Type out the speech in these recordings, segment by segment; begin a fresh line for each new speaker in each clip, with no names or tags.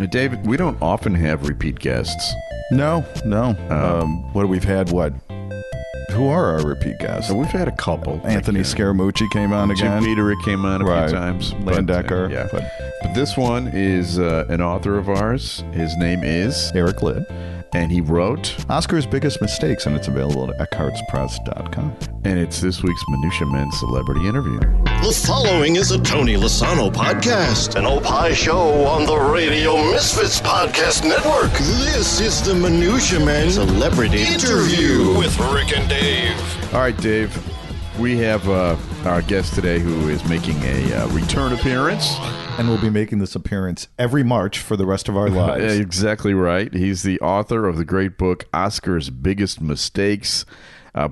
David, we don't often have repeat guests.
No. We've had what? Who are our repeat guests?
We've had a couple.
Anthony Scaramucci came on again.
Jim Peterick came on a few times.
Landecker.
Yeah. But this one is an author of ours. His name is
Eric Litt.
And he wrote
Oscar's Biggest Mistakes, and it's available at eckhartspress.com.
And it's this week's Minutia Men Celebrity Interview.
The following is a Tony Lasano podcast, an Opie show on the Radio Misfits Podcast Network. This is the Minutia Men Celebrity Interview with Rick and Dave.
All right, Dave, we have our guest today who is making a return appearance.
And we'll be making this appearance every March for the rest of our lives.
Exactly right. He's the author of the great book, Oscar's Biggest Mistakes.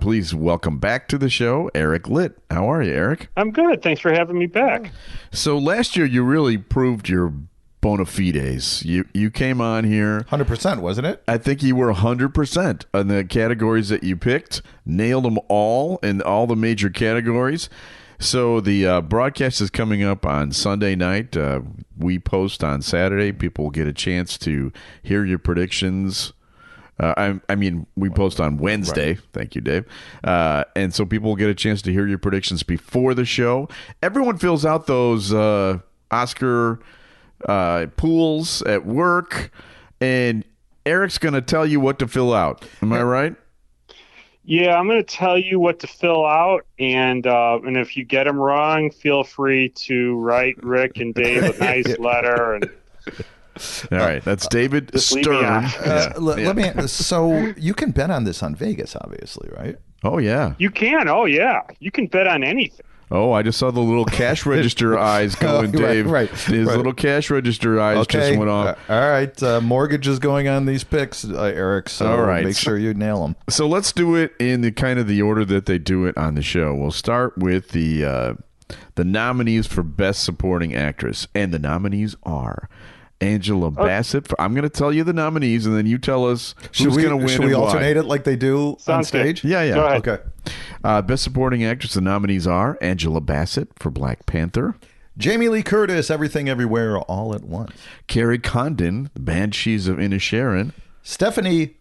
Please welcome back to the show, Eric Litt. How are you, Eric?
I'm good. Thanks for having me back.
So last year, you really proved your bona fides. You came on here.
100%, wasn't it?
I think you were 100% on the categories that you picked. Nailed them all in all the major categories. So the broadcast is coming up on Sunday night. We post on Saturday. People will get a chance to hear your predictions. We post on Wednesday. Right. Thank you, Dave. And so people will get a chance to hear your predictions before the show. Everyone fills out those Oscar pools at work, and Eric's going to tell you what to fill out. Am I right?
Yeah, I'm going to tell you what to fill out, and if you get them wrong, feel free to write Rick and Dave a nice letter. And
all right, that's David Stern.
Let me. So you can bet on this on Vegas, obviously, right?
Oh yeah,
you can. Oh yeah, you can bet on anything.
Oh, I just saw the little cash register eyes going, Dave.
Right.
His little cash register eyes just went off.
All right. Mortgage is going on these picks, Eric, so
all right.
Make sure you nail them.
So let's do it in the kind of the order that they do it on the show. We'll start with the nominees for Best Supporting Actress. And the nominees are Angela Bassett. I'm going to tell you the nominees, and then you tell us who's going to win.
Should we alternate it like they do on stage?
Good.
Yeah.
Go ahead.
Okay. Best Supporting Actress, the nominees are Angela Bassett for Black Panther.
Jamie Lee Curtis, Everything Everywhere All at Once.
Carrie Condon, The Banshees of Inisherin.
Stephanie,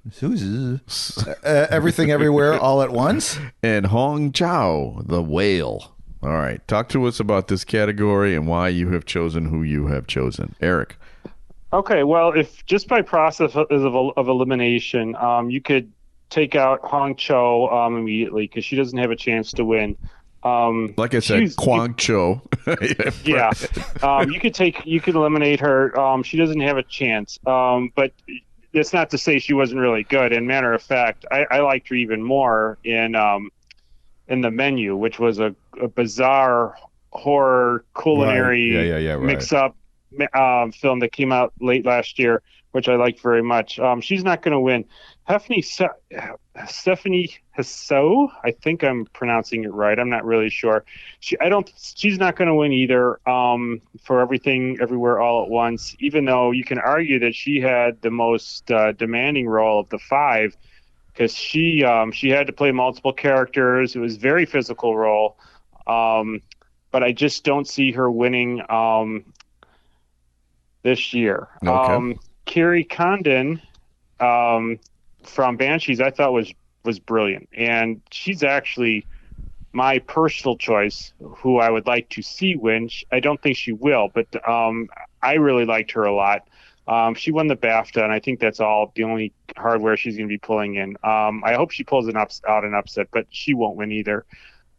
Everything Everywhere All at Once.
And Hong Chow, The Whale. All right. Talk to us about this category and why you have chosen who you have chosen. Eric.
Okay, well, if just by process of elimination, you could take out Hong Cho immediately because she doesn't have a chance to win.
Like I said, Kwang Cho.
Yeah, you could eliminate her. She doesn't have a chance. But it's not to say she wasn't really good. And matter of fact, I liked her even more in The Menu, which was a bizarre horror culinary mix-up film that came out late last year, which I liked very much. She's not going to win. Stephanie Hsu, I think I'm pronouncing it right. I'm not really sure. She's not going to win either. For Everything Everywhere All at Once, even though you can argue that she had the most demanding role of the five, because she had to play multiple characters. It was a very physical role, but I just don't see her winning this year.
Okay.
Carrie Condon from Banshees, I thought was brilliant, and she's actually my personal choice, who I would like to see win. I don't think she will, but I really liked her a lot. She won the BAFTA, and I think that's the only hardware she's going to be pulling in. I hope she pulls an upset, but she won't win either.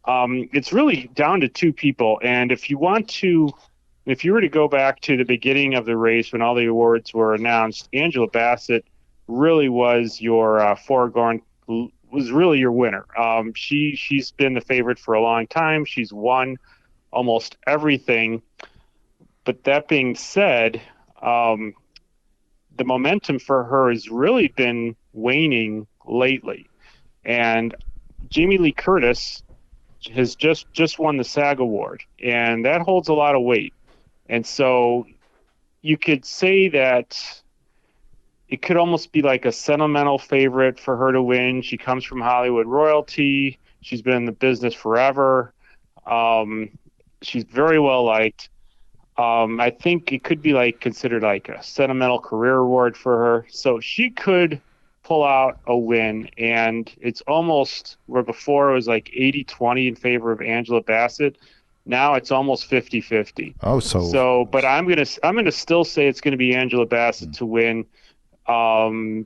It's really down to two people, and if you were to go back to the beginning of the race when all the awards were announced, Angela Bassett really was your was really your winner. She's been the favorite for a long time. She's won almost everything. But that being said, the momentum for her has really been waning lately. And Jamie Lee Curtis has just won the SAG Award, and that holds a lot of weight. And so you could say that it could almost be like a sentimental favorite for her to win. She comes from Hollywood royalty. She's been in the business forever. She's very well liked. I think it could be considered like a sentimental career award for her. So she could pull out a win, and it's almost where before it was like 80-20 in favor of Angela Bassett. Now it's almost 50-50.
Oh,
so but I'm gonna still say it's gonna be Angela Bassett to win. I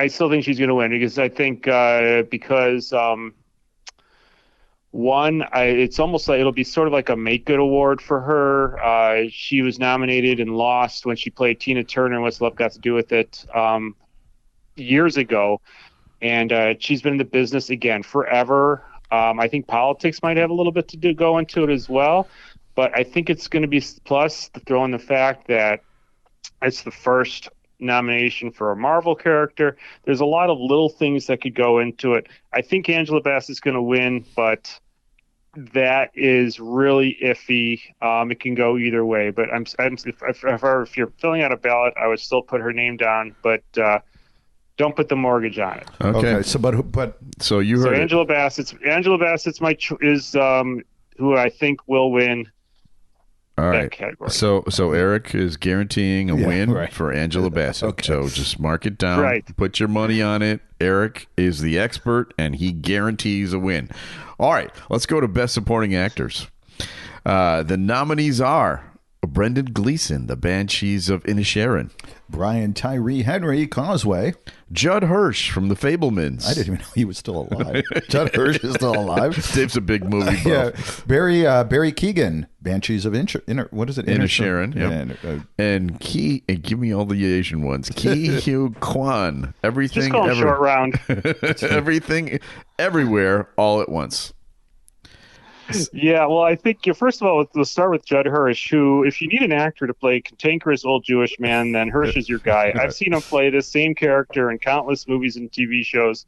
still think she's gonna win because I think it's almost like it'll be sort of like a make good award for her. She was nominated and lost when she played Tina Turner in What's Love Got to Do with It years ago, and she's been in the business again forever. I think politics might have a little bit to go into it as well, but I think it's going to be plus throw in the fact that it's the first nomination for a Marvel character. There's a lot of little things that could go into it. I think Angela Bassett's going to win, but that is really iffy. It can go either way, but if you're filling out a ballot, I would still put her name down, but don't put the mortgage on it.
Okay. So you heard
Angela Bassett's is who I think will win.
All right.
That category.
So Eric is guaranteeing a win for Angela Bassett. Okay. So just mark it down.
Right.
Put your money on it. Eric is the expert, and he guarantees a win. All right. Let's go to Best Supporting Actors. The nominees are Brendan Gleeson, The Banshees of Inisherin.
Brian Tyree Henry, Causeway.
Judd Hirsch from The Fabelmans.
I didn't even know he was still alive. Judd Hirsch is still alive.
Dave's a big movie buff.
Yeah. Barry Keoghan, Banshees of what is it?
Inisherin. Yep. And give me all the Asian ones. Ki Hugh Kwan. Everything.
Just call him Short Round.
Everything, everywhere, all at once.
Yeah, well, I think first of all, we'll start with Judd Hirsch, who, if you need an actor to play a cantankerous old Jewish man, then Hirsch is your guy. I've seen him play this same character in countless movies and TV shows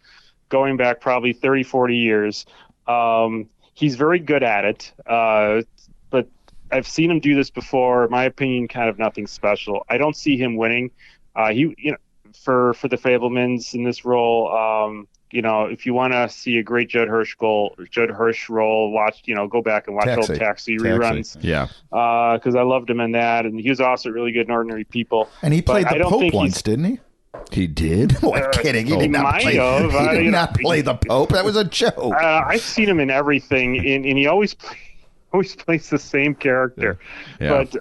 going back probably 30, 40 years. He's very good at it, but I've seen him do this before. In my opinion, kind of nothing special. I don't see him winning. For the Fabelmans in this role, if you want to see a great Judd Hirsch role, go back and watch old Taxi reruns.
Yeah.
Because I loved him in that, and he was also really good in Ordinary People.
And he played the Pope once, didn't he?
He did?
What, kidding? He did not play the Pope. That was a joke.
I've seen him in everything, and he always plays the same character.
Yeah.
But,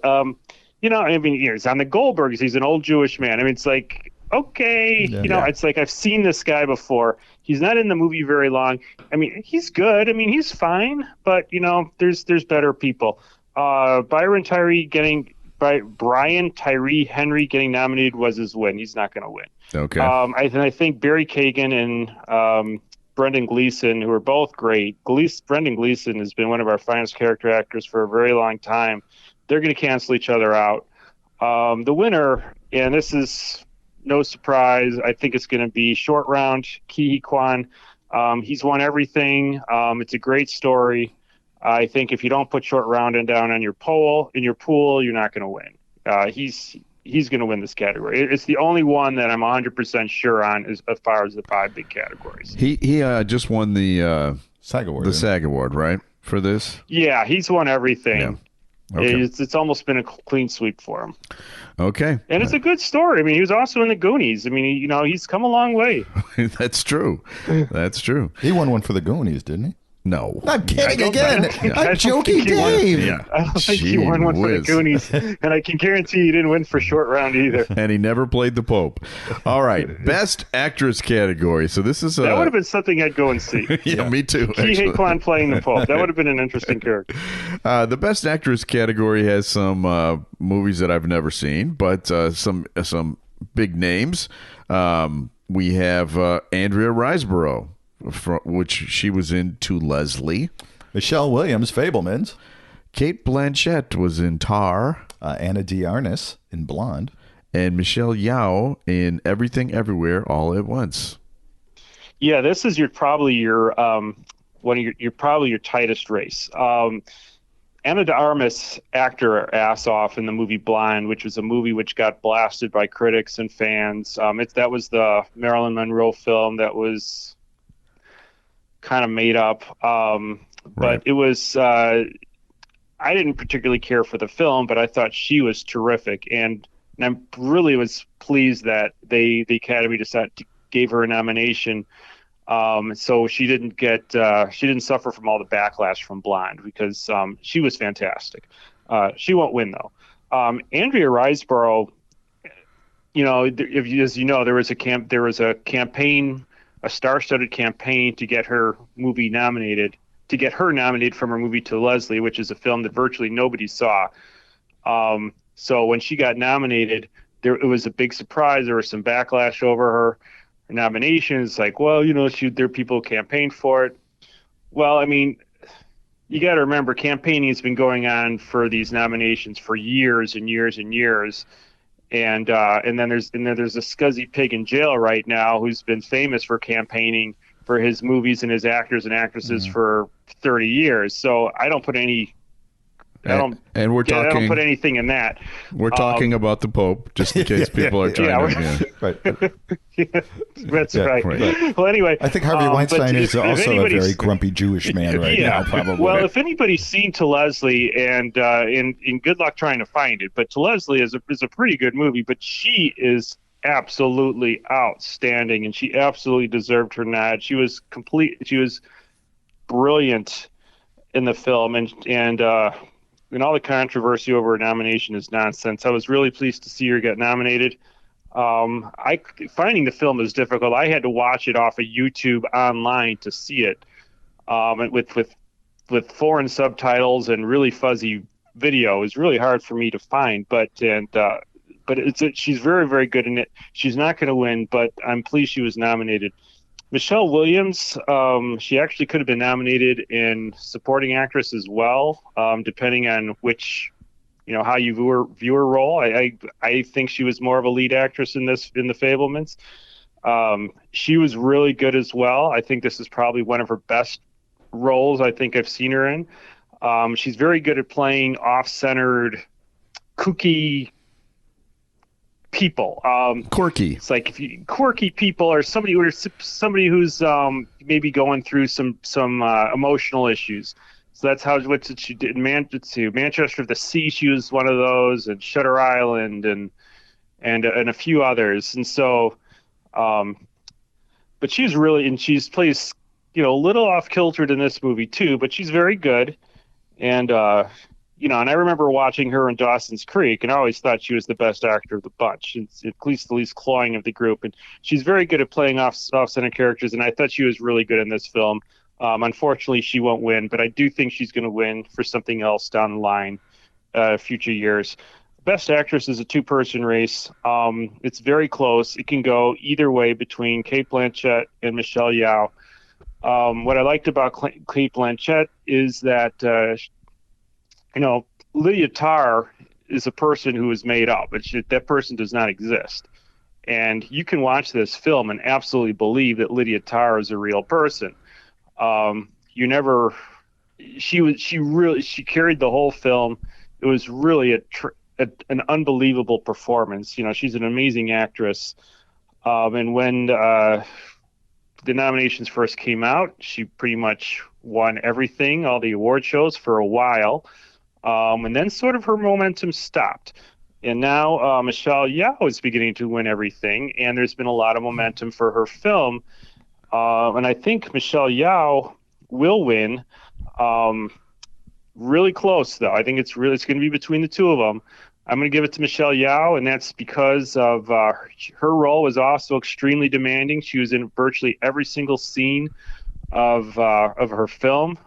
he's on the Goldbergs. He's an old Jewish man. I mean, it's like, okay, it's like I've seen this guy before. He's not in the movie very long. I mean, he's good. I mean, he's fine, but there's better people. Brian Tyree Henry getting nominated was his win. He's not going to win.
Okay.
I think Barry Keoghan and Brendan Gleeson, who are both great. Brendan Gleeson has been one of our finest character actors for a very long time. They're going to cancel each other out. The winner, and this is no surprise, I think it's going to be Short Round, Ki Kwan. He's won everything. It's a great story. I think if you don't put Short Round down on your pool, you're not going to win. He's going to win this category. It's the only one that I'm 100% sure on as far as the 5 big categories.
He just won the SAG Award. The SAG Award, right, for this?
Yeah, he's won everything.
Yeah. Okay.
It's almost been a clean sweep for him.
Okay.
And it's a good story. I mean, he was also in the Goonies. I mean, he's come a long way.
That's true. That's true.
He won one for the Goonies, didn't he?
No.
I'm kidding again. I'm joking, Dave.
Yeah.
I don't think he won one for the Goonies. And I can guarantee he didn't win for Short Round either.
And he never played the Pope. All right. Best Actress category. So this is
that would have been something I'd go and see.
Yeah, me too.
Ki Kwan playing the Pope. That would have been an interesting character.
The Best Actress category has some movies that I've never seen, but some big names. We have Andrea Riseborough, which she was in To Leslie.
Michelle Williams, Fabelmans.
Kate Blanchett was in Tar.
Anna de Armas in Blonde.
And Michelle Yeoh in Everything Everywhere All at Once.
Yeah, this is probably your tightest race. Anna de Armas acted her ass off in the movie Blonde, which was a movie which got blasted by critics and fans. That was the Marilyn Monroe film that was kind of made up, but it was I didn't particularly care for the film, but I thought she was terrific, and I really was pleased that the Academy gave her a nomination. So she didn't suffer from all the backlash from Blonde, because she was fantastic. She won't win though. Andrea Riseborough, as you know, there was a campaign, a star-studded campaign to get her nominated from her movie To Leslie, which is a film that virtually nobody saw. So when she got nominated, it was a big surprise. There was some backlash over her nomination. It's like, well, there are people who campaigned for it. Well, I mean, you got to remember, campaigning has been going on for these nominations for years and years and years. And then there's a scuzzy pig in jail right now who's been famous for campaigning for his movies and his actors and actresses for 30 years. So I don't put any. I don't put anything in that.
We're talking about the Pope, just in case people are trying to.
Right.
That's right. Well, anyway,
I think Harvey Weinstein is also a very grumpy Jewish man now. Probably.
Well, if anybody's seen To Leslie, and in good luck trying to find it, but To Leslie is a pretty good movie. But she is absolutely outstanding, and she absolutely deserved her nod. She was brilliant in the film, and all the controversy over her nomination is nonsense. I was really pleased to see her get nominated. Finding the film is difficult. I had to watch it off of YouTube online to see it, and with foreign subtitles and really fuzzy video. It was really hard for me to find, but she's very, very good in it. She's not going to win, but I'm pleased she was nominated. Michelle Williams, she actually could have been nominated in supporting actress as well, depending on which, how you view her role. I think she was more of a lead actress in The Fabelmans. She was really good as well. I think this is probably one of her best roles I think I've seen her in. She's very good at playing off-centered, kooky people,
quirky.
It's like quirky people, or somebody who's maybe going through some emotional issues. So that's what she did in Manchester of the Sea. She was one of those, and Shutter Island, and a few others. And so, but she's really, and she's plays a little off kiltered in this movie too. But she's very good, and and I remember watching her in Dawson's Creek, and I always thought she was the best actor of the bunch, at least the least cloying of the group. And she's very good at playing off-center characters, and I thought she was really good in this film. Unfortunately, she won't win, but I do think she's going to win for something else down the line, future years. Best Actress is a two-person race. It's very close. It can go either way between Cate Blanchett and Michelle Yeoh. What I liked about Cate Blanchett is that Lydia Tarr is a person who is made up. That person does not exist. And you can watch this film and absolutely believe that Lydia Tarr is a real person. She carried the whole film. It was really an unbelievable performance. She's an amazing actress. And when the nominations first came out, she pretty much won everything, all the award shows for a while. And then sort of her momentum stopped. And now Michelle Yeoh is beginning to win everything, and there's been a lot of momentum for her film. And I think Michelle Yeoh will win. Really close, though. I think it's going to be between the two of them. I'm going to give it to Michelle Yeoh, and that's because of her role was also extremely demanding. She was in virtually every single scene of her film.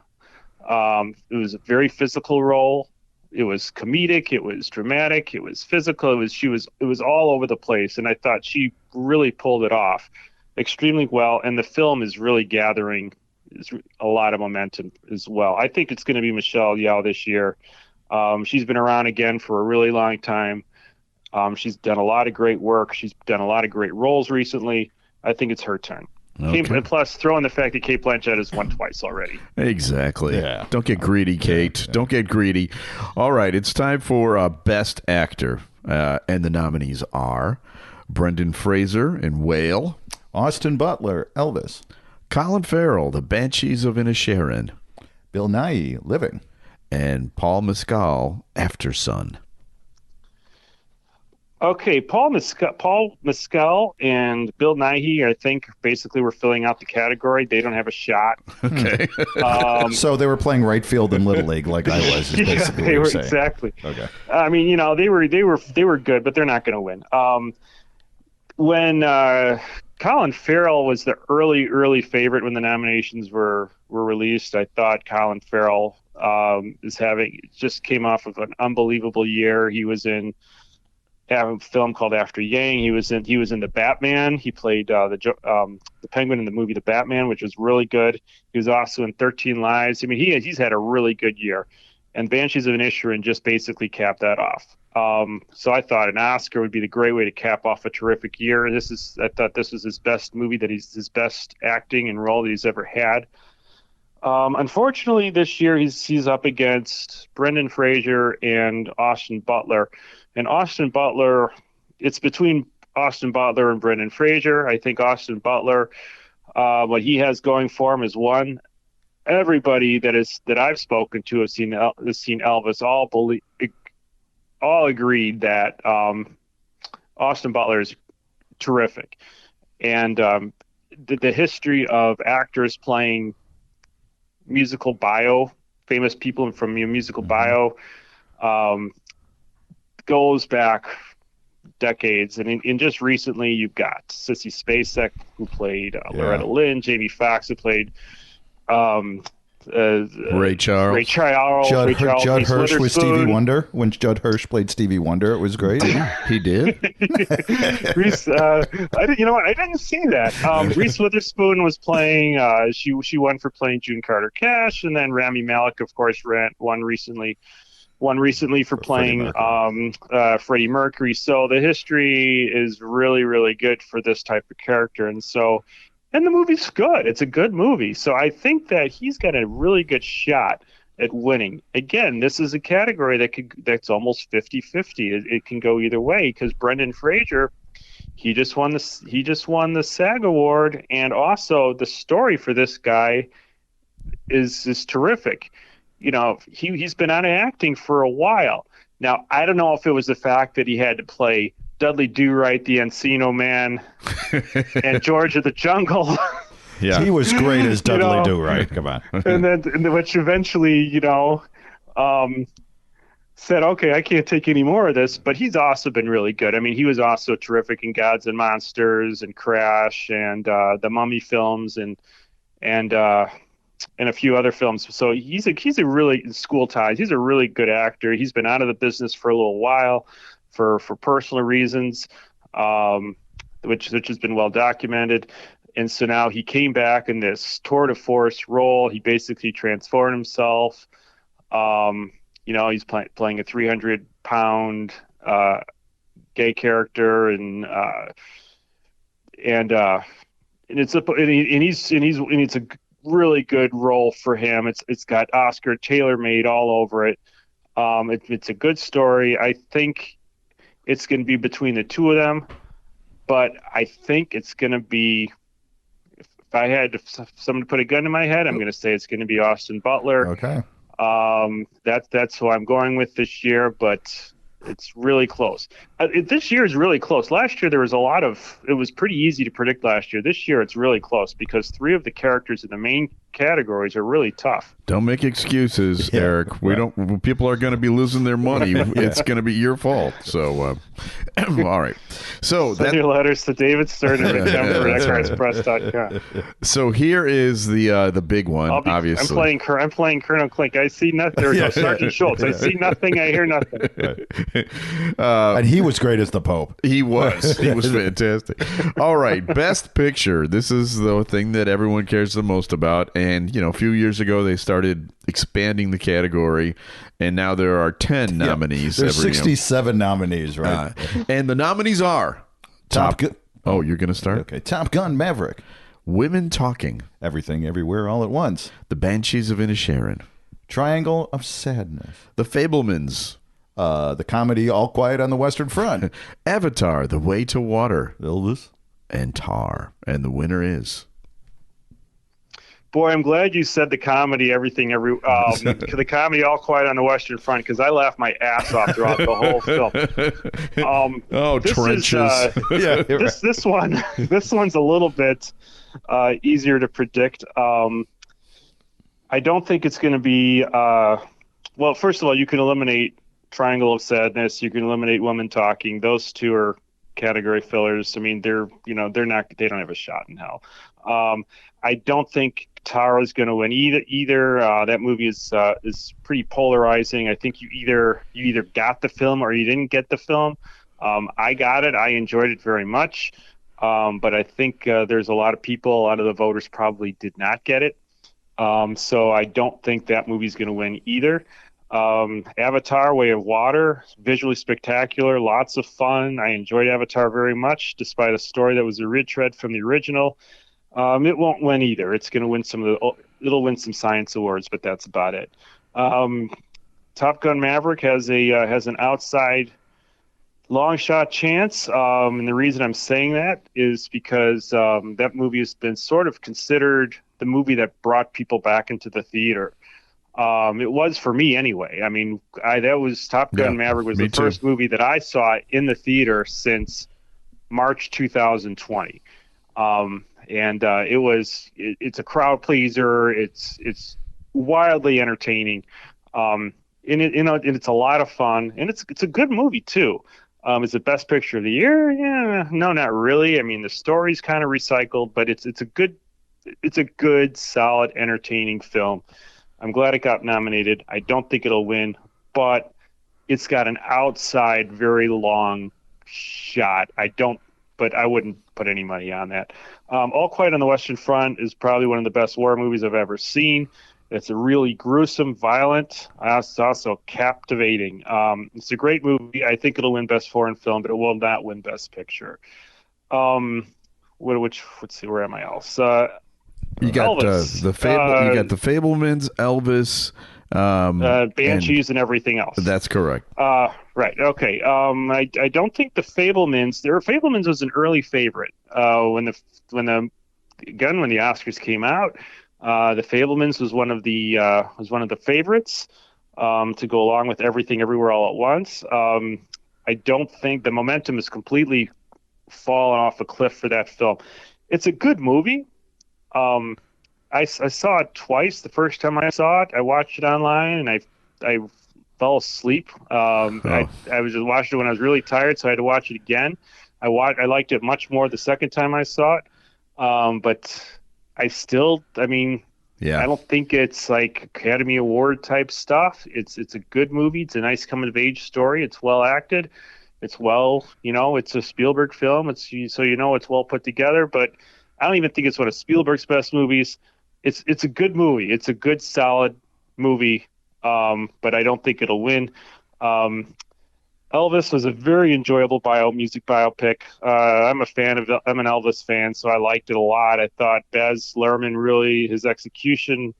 It was a very physical role. It was comedic. It was dramatic. It was physical. It was all over the place, and I thought she really pulled it off extremely well. And the film is really gathering a lot of momentum as well. I think it's going to be Michelle Yeoh this year. She's been around again for a really long time. She's done a lot of great work. She's done a lot of great roles recently. I think it's her turn. Okay. And plus, throw in the fact that Cate Blanchett has won twice already.
Exactly. Yeah. Don't get greedy, Kate. Don't get greedy. All right, it's time for Best Actor. And the nominees are Brendan Fraser in Whale,
Austin Butler, Elvis,
Colin Farrell, The Banshees of Inisherin,
Bill Nighy, Living,
and Paul Mescal, After Sun.
Okay, Paul Mescal and Bill Nighy, I think, basically were filling out the category. They don't have a shot.
Okay.
So they were playing right field in Little League like I was, is basically what
they
you're
were
saying.
exactly.
Okay.
I mean, they were good, but they're not going to win. When Colin Farrell was the early favorite when the nominations were released, I thought Colin Farrell just came off of an unbelievable year. He was in a film called After Yang. He was in the Batman. He played the Penguin in the movie The Batman, which was really good. He was also in 13 Lives. I mean, he's had a really good year, and Banshees of Inisherin just basically capped that off. So I thought an Oscar would be the great way to cap off a terrific year. I thought this was his best movie, his best acting and role that he's ever had. Unfortunately, this year he's up against Brendan Fraser and Austin Butler. And Austin Butler, it's between Austin Butler and Brendan Fraser. I think Austin Butler, what he has going for him is one. Everybody that I've spoken to has seen Elvis. All agreed that Austin Butler is terrific, and the history of actors playing famous people from musical bio. Goes back decades, and just recently you've got Sissy Spacek, who played Loretta Lynn, Jamie Foxx, who played
Ray Charles,
Judd Hirsch with Stevie Wonder. When Judd Hirsch played Stevie Wonder, it was great.
He did.
Reese, I didn't see that. Reese Witherspoon was playing. She won for playing June Carter Cash, and then Rami Malek, of course, won recently for playing Freddie Mercury. So the history is really, really good for this type of character. And the movie's good. It's a good movie. So I think that he's got a really good shot at winning. Again, this is a category that's almost 50-50. It can go either way, because Brendan Fraser, he just won the SAG award, and also the story for this guy is terrific. He's been out of acting for a while. Now, I don't know if it was the fact that he had to play Dudley Do-Right, the Encino Man, and George of the Jungle.
Yeah, he was great as Dudley Do-Right. Come on.
and which eventually, said, okay, I can't take any more of this. But he's also been really good. I mean, he was also terrific in Gods and Monsters and Crash and the Mummy films and a few other films. So he's a really School Ties. He's a really good actor. He's been out of the business for a little while for personal reasons, which has been well documented. And so now he came back in this tour de force role. He basically transformed himself. He's playing a 300-pound gay character, and it's a really good role for him. It's got Oscar tailor-made all over it. It's a good story. I think it's going to be between the two of them, but I think it's going to be, if I had someone to put a gun to my head, I'm going to say it's going to be Austin Butler.
Okay.
That's who I'm going with this year, but it's really close. This year is really close. Last year it was pretty easy to predict last year. This year it's really close because three of the characters in the main categories are really tough.
Don't make excuses, Eric. People are going to be losing their money. It's going to be your fault. So, all right. So
send your letters to David Stern at express.com.
So here is the big one. Obviously,
I'm playing Colonel Klink. I see nothing. There goes Sergeant Schultz. I see nothing. I hear nothing.
And he was great as the Pope.
He was fantastic. All right, Best Picture. This is the thing that everyone cares the most about. And, a few years ago, they started expanding the category, and now there are 10 nominees.
There's 67 nominees, right?
And the nominees are
Top Gun.
Oh, you're going to start?
Okay. Top Gun Maverick.
Women Talking.
Everything, Everywhere, All at Once.
The Banshees of Inisherin.
Triangle of Sadness.
The Fabelmans.
The comedy All Quiet on the Western Front.
Avatar, The Way to Water.
Elvis.
And Tar. And the winner is...
Boy, I'm glad you said the comedy, the comedy All Quiet on the Western Front, because I laughed my ass off throughout the whole film. This
trenches.
Yeah,
this one, this one's a little bit easier to predict. I don't think it's going to be. Well, first of all, you can eliminate Triangle of Sadness. You can eliminate Women Talking. Those two are category fillers. I mean, they're not. They don't have a shot in hell. I don't think Tara's going to win either. That movie is pretty polarizing. I think you either got the film or you didn't get the film. I got it. I enjoyed it very much. But I think there's a lot of the voters probably did not get it. So I don't think that movie's going to win either. Avatar: Way of Water, visually spectacular, lots of fun. I enjoyed Avatar very much, despite a story that was a retread from the original. It won't win either. It's going to win it'll win some science awards, but that's about it. Top Gun: Maverick has an outside long shot chance. And the reason I'm saying that is because that movie has been sort of considered the movie that brought people back into the theater. It was for me anyway. I mean, Top Gun Maverick was the first movie that I saw in the theater since March 2020. It's a crowd pleaser. It's wildly entertaining. And it's a lot of fun, and it's a good movie too. Is it best picture of the year? Yeah, no, not really. I mean, the story's kind of recycled, but it's a good, solid, entertaining film. I'm glad it got nominated. I don't think it'll win, but it's got an outside, very long shot. But I wouldn't put any money on that. All Quiet on the Western Front is probably one of the best war movies I've ever seen. It's a really gruesome, violent. It's also captivating. It's a great movie. I think it'll win Best Foreign Film, but it will not win Best Picture. Let's see, where am I else?
You got
Elvis.
the Fable. You got the Fablemans, Elvis,
Banshees, and everything else.
That's correct.
Right. Okay. I don't think the Fablemans. Fablemans was an early favorite when the Oscars came out. The Fablemans was one of the favorites to go along with Everything Everywhere All at Once. I don't think the momentum has completely fallen off a cliff for that film. It's a good movie. I saw it twice. The first time I saw it, I watched it online, and I fell asleep. I was just watching it when I was really tired, so I had to watch it again. I liked it much more the second time I saw it, but I don't think it's like Academy Award type stuff. It's a good movie. It's a nice coming of age story. It's well acted. It's it's a Spielberg film. It's well put together, but I don't even think it's one of Spielberg's best movies. It's a good movie. It's a good, solid movie, but I don't think it'll win. Elvis was a very enjoyable music biopic. I'm an Elvis fan, so I liked it a lot. I thought Baz Luhrmann his execution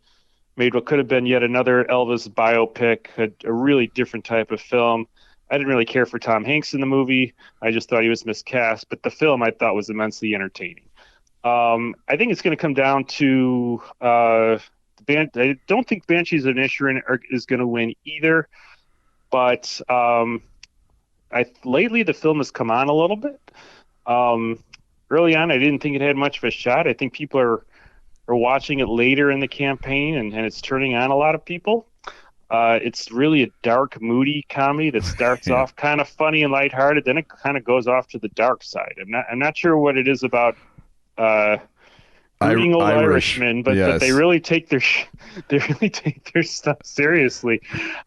made what could have been yet another Elvis biopic, a really different type of film. I didn't really care for Tom Hanks in the movie. I just thought he was miscast, but the film I thought was immensely entertaining. I think it's going to come down to I don't think Banshees of Inisherin is going to win either, but lately the film has come on a little bit. Early on, I didn't think it had much of a shot. I think people are watching it later in the campaign, and it's turning on a lot of people. It's really a dark, moody comedy that starts off kind of funny and lighthearted, then it kind of goes off to the dark side. I'm not sure what it is about brooding old Irishmen, but they really take their stuff seriously.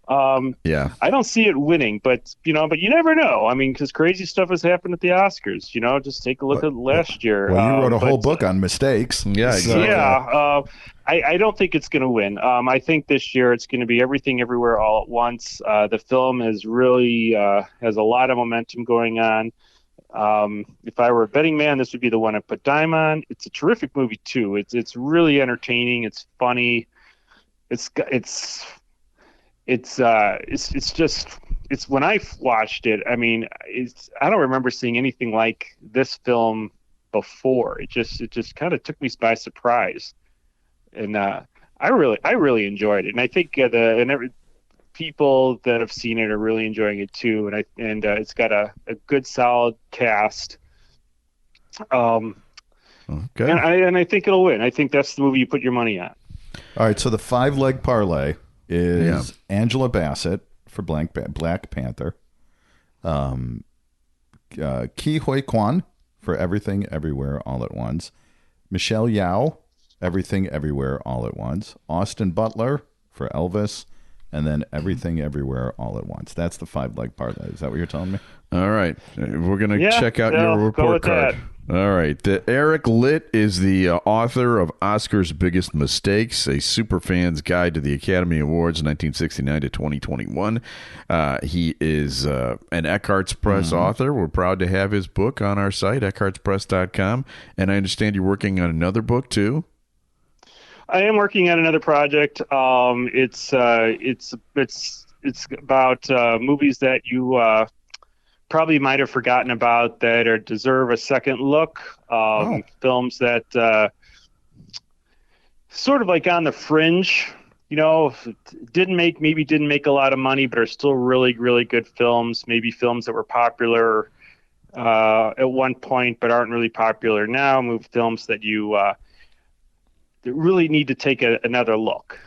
I don't see it winning, but you never know. I mean, because crazy stuff has happened at the Oscars. Just take a look at last year.
Well, you wrote a whole book on mistakes.
Yeah, exactly.
I don't think it's going to win. I think this year it's going to be Everything Everywhere All at Once. The film is really has a lot of momentum going on. If I were a betting man, this would be the one I put dime on. It's a terrific movie too. It's really entertaining. It's funny. It's when I watched it. I mean, I don't remember seeing anything like this film before. It just kind of took me by surprise. and I really enjoyed it, and I think people that have seen it are really enjoying it too, and it's got a good solid cast.
Okay.
And I think it'll win. I think that's the movie you put your money on.
All right, so the 5-leg parlay is Angela Bassett for Black Panther, Ke Huy Quan for Everything Everywhere All at Once, Michelle Yeoh, Everything Everywhere All at Once, Austin Butler for Elvis, and then Everything Everywhere All at Once. That's the 5-leg parlay. Is that what you're telling me?
All right. We're going to check out your report card. All right. Eric Litt is the author of Oscar's Biggest Mistakes, a superfan's guide to the Academy Awards 1969 to 2021. He is an Eckhart's Press author. We're proud to have his book on our site, eckhartspress.com. And I understand you're working on another book, too?
I am working on another project. It's about movies that you probably might have forgotten about that deserve a second look. Films that sort of like on the fringe, didn't make a lot of money, but are still really, really good films. Maybe films that were popular at one point but aren't really popular now. Films that you really need to take another look.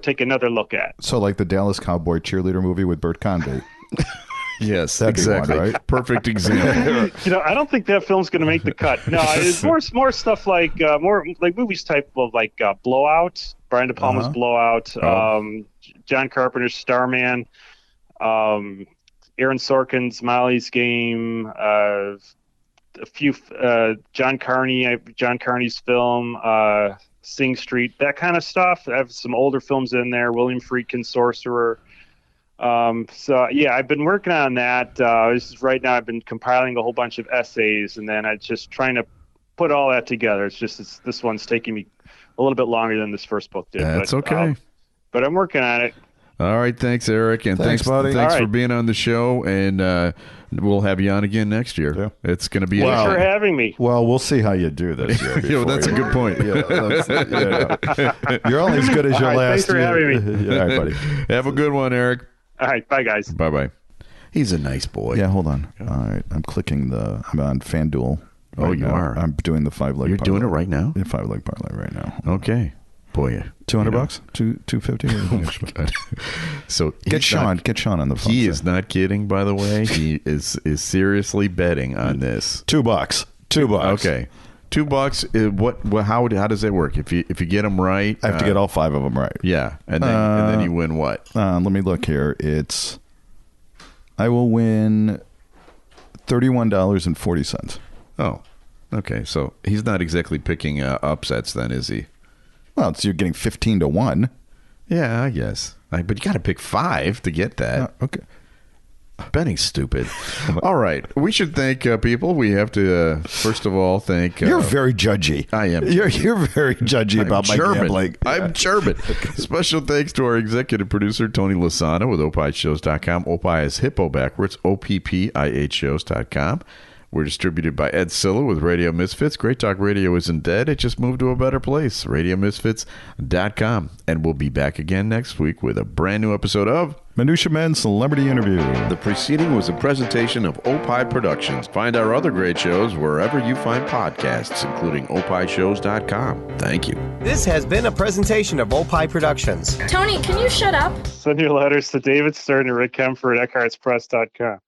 Take another look at.
So like the Dallas Cowboy cheerleader movie with Burt Convy.
Yes,
that'd
exactly.
Be one, right?
Perfect example.
I don't think that film's going to make the cut. No, it's more stuff like more like movies type of like Blowout, Brian De Palma's Blowout, John Carpenter's Starman, Aaron Sorkin's Molly's Game, a few John Carney's film, Sing Street, that kind of stuff. I have some older films in there. William Friedkin's Sorcerer. I've been working on that. Right now I've been compiling a whole bunch of essays, and then I'm just trying to put all that together. This one's taking me a little bit longer than this first book did.
That's okay.
But I'm working on it.
All right. Thanks, Eric. And thanks
buddy.
Thanks for being on the show. And we'll have you on again next year. Yeah. It's going to be
Thanks for having me.
Well, we'll see how you do this year.
That's a good point.
You're only as good as your last
Thanks for having me.
All right, buddy. Have a good one, Eric.
All right. Bye, guys.
Bye-bye. He's a nice boy.
Yeah, hold on. All right. I'm on FanDuel.
Oh, you are?
I'm doing the 5-leg parlay.
You're doing it right now?
Yeah, 5-leg parlay right now.
Okay. Boy,
$200? $250? So get Sean on the phone.
He is not kidding, by the way. He is seriously betting on this.
$2.
Okay. $2. How does that work? If you get them right,
I have to get all 5 of them right.
Yeah, and then you win what?
Let me look here. I will win $31.40.
Oh, okay. So he's not exactly picking upsets, then, is he?
Well, you're getting 15 to 1.
Yeah, I guess. But you got to pick 5 to get that.
Okay.
Betting's stupid. All right. We should thank people. We have to, first of all, thank...
You're very judgy.
I am.
You're very judgy about my gambling.
I'm German. Special thanks to our executive producer, Tony Lasana with opishows.com. Opie is hippo backwards, OPPIH shows.com. We're distributed by Ed Silla with Radio Misfits. Great Talk Radio isn't dead. It just moved to a better place. RadioMisfits.com. And we'll be back again next week with a brand new episode of
Minutia Men Celebrity Interview.
The preceding was a presentation of Opie Productions. Find our other great shows wherever you find podcasts, including opishows.com. Thank you.
This has been a presentation of Opie Productions.
Tony, can you shut up?
Send your letters to David Stern and Rick Kemfer at eckhartspress.com.